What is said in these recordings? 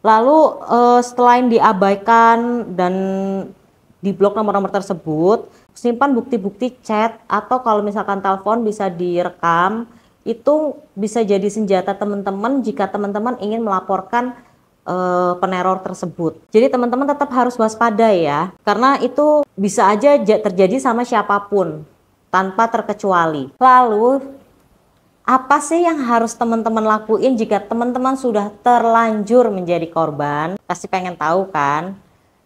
Lalu selain diabaikan dan diblok nomor-nomor tersebut, simpan bukti-bukti chat atau kalau misalkan telepon bisa direkam. Itu bisa jadi senjata teman-teman jika teman-teman ingin melaporkan peneror tersebut. Jadi teman-teman tetap harus waspada ya, karena itu bisa aja terjadi sama siapapun tanpa terkecuali. Lalu apa sih yang harus teman-teman lakuin jika teman-teman sudah terlanjur menjadi korban? Pasti pengen tahu kan?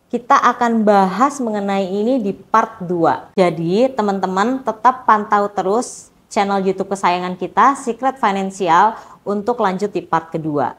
Kita akan bahas mengenai ini di part 2. Jadi teman-teman tetap pantau terus channel YouTube kesayangan kita, Secret Financial, untuk lanjut di part kedua.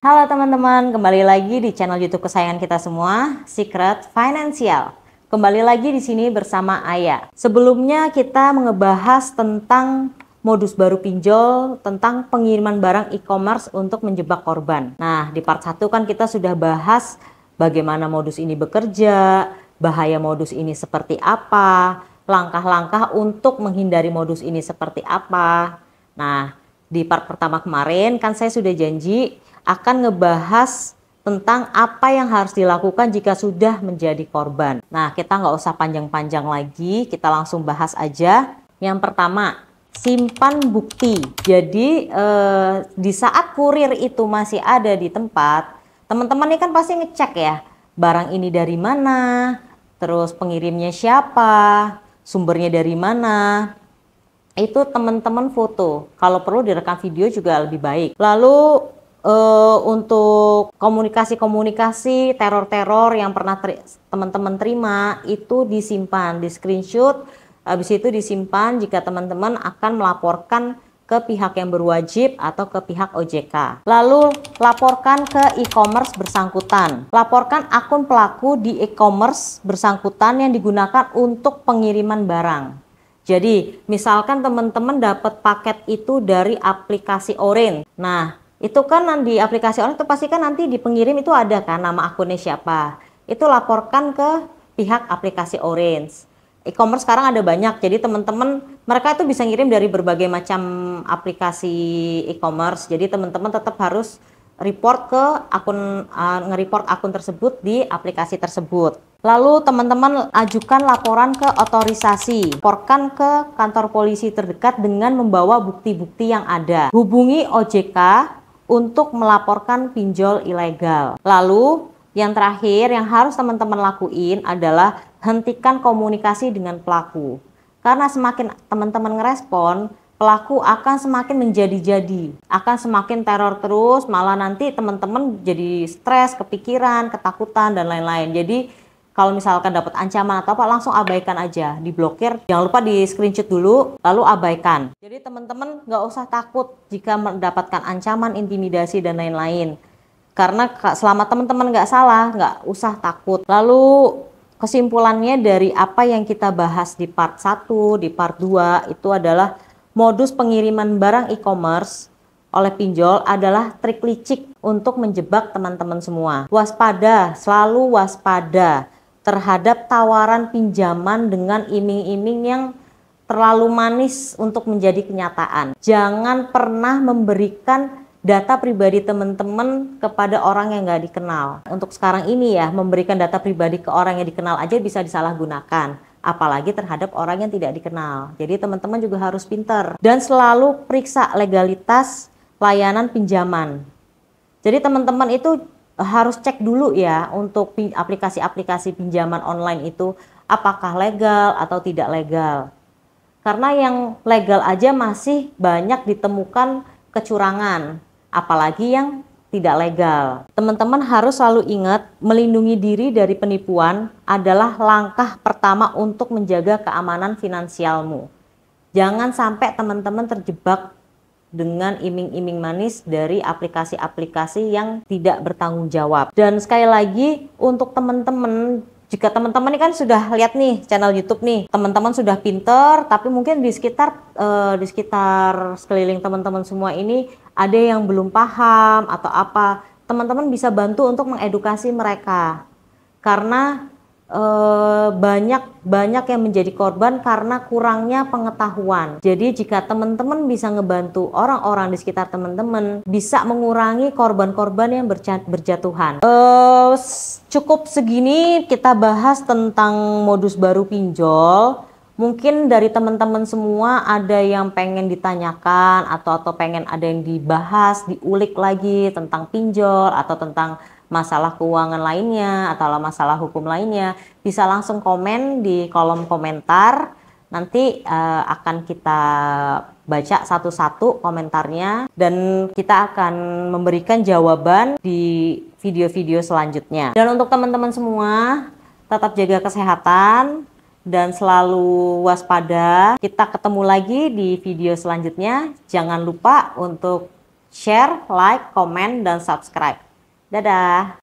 Halo teman-teman, kembali lagi di channel YouTube kesayangan kita semua, Secret Financial. Kembali lagi di sini bersama Aya. Sebelumnya kita ngebahas tentang modus baru pinjol, tentang pengiriman barang e-commerce untuk menjebak korban. Nah, di part 1 kan kita sudah bahas bagaimana modus ini bekerja, bahaya modus ini seperti apa, langkah-langkah untuk menghindari modus ini seperti apa. Nah, di part pertama kemarin kan saya sudah janji akan ngebahas tentang apa yang harus dilakukan jika sudah menjadi korban. Nah, kita nggak usah panjang-panjang lagi, kita langsung bahas aja. Yang pertama, simpan bukti. Jadi di saat kurir itu masih ada di tempat, teman-teman ini kan pasti ngecek ya, barang ini dari mana, terus pengirimnya siapa, sumbernya dari mana. Itu teman-teman foto. Kalau perlu direkam video juga lebih baik. Lalu untuk komunikasi-komunikasi teror-teror yang pernah teman-teman terima itu disimpan, di screenshot, habis itu disimpan jika teman-teman akan melaporkan ke pihak yang berwajib atau ke pihak OJK. Lalu laporkan ke e-commerce bersangkutan. Laporkan akun pelaku di e-commerce bersangkutan yang digunakan untuk pengiriman barang. Jadi misalkan teman-teman dapat paket itu dari aplikasi Orange. Nah, itu kan di aplikasi online itu pasti kan nanti di pengirim itu ada kan nama akunnya siapa. Itu laporkan ke pihak aplikasi Orange. E-commerce sekarang ada banyak, jadi teman-teman mereka itu bisa ngirim dari berbagai macam aplikasi e-commerce. Jadi teman-teman tetap harus report ke akun, nge-report akun tersebut di aplikasi tersebut. Lalu teman-teman ajukan laporan ke otorisasi, laporkan ke kantor polisi terdekat dengan membawa bukti-bukti yang ada. Hubungi OJK untuk melaporkan pinjol ilegal. Lalu yang terakhir yang harus teman-teman lakuin adalah hentikan komunikasi dengan pelaku. Karena semakin teman-teman ngerespon, pelaku akan semakin menjadi-jadi, akan semakin teror terus, malah nanti teman-teman jadi stres, kepikiran, ketakutan, dan lain-lain. Jadi kalau misalkan dapat ancaman atau apa, langsung abaikan aja, diblokir. Jangan lupa di screenshot dulu, lalu abaikan. Jadi teman-teman nggak usah takut jika mendapatkan ancaman, intimidasi, dan lain-lain. Karena selama teman-teman nggak salah, nggak usah takut. Lalu kesimpulannya dari apa yang kita bahas di part 1, di part 2, itu adalah modus pengiriman barang e-commerce oleh pinjol adalah trik licik untuk menjebak teman-teman semua. Waspada, selalu waspada terhadap tawaran pinjaman dengan iming-iming yang terlalu manis untuk menjadi kenyataan. Jangan pernah memberikan data pribadi teman-teman kepada orang yang nggak dikenal. Untuk sekarang ini ya, memberikan data pribadi ke orang yang dikenal aja bisa disalahgunakan. Apalagi terhadap orang yang tidak dikenal. Jadi teman-teman juga harus pintar. Dan selalu periksa legalitas layanan pinjaman. Jadi teman-teman itu harus cek dulu ya untuk aplikasi-aplikasi pinjaman online itu apakah legal atau tidak legal. Karena yang legal aja masih banyak ditemukan kecurangan, apalagi yang tidak legal. Teman-teman harus selalu ingat, melindungi diri dari penipuan adalah langkah pertama untuk menjaga keamanan finansialmu. Jangan sampai teman-teman terjebak dengan iming-iming manis dari aplikasi-aplikasi yang tidak bertanggung jawab. Dan sekali lagi untuk teman-teman, Jika teman-teman ini kan sudah lihat nih channel YouTube nih, teman-teman sudah pinter, tapi mungkin di sekitar sekeliling teman-teman semua ini ada yang belum paham atau apa, teman-teman bisa bantu untuk mengedukasi mereka, karena banyak yang menjadi korban karena kurangnya pengetahuan. Jadi jika teman-teman bisa ngebantu orang-orang di sekitar teman-teman, bisa mengurangi korban-korban yang berjatuhan. Cukup segini kita bahas tentang modus baru pinjol. Mungkin dari teman-teman semua ada yang pengen ditanyakan atau pengen ada yang dibahas, diulik lagi tentang pinjol atau tentang masalah keuangan lainnya atau masalah hukum lainnya, bisa langsung komen di kolom komentar. Nanti akan kita baca satu-satu komentarnya dan kita akan memberikan jawaban di video-video selanjutnya. Dan untuk teman-teman semua, tetap jaga kesehatan dan selalu waspada. Kita ketemu lagi di video selanjutnya. Jangan lupa untuk share, like, komen, dan subscribe. Dadah!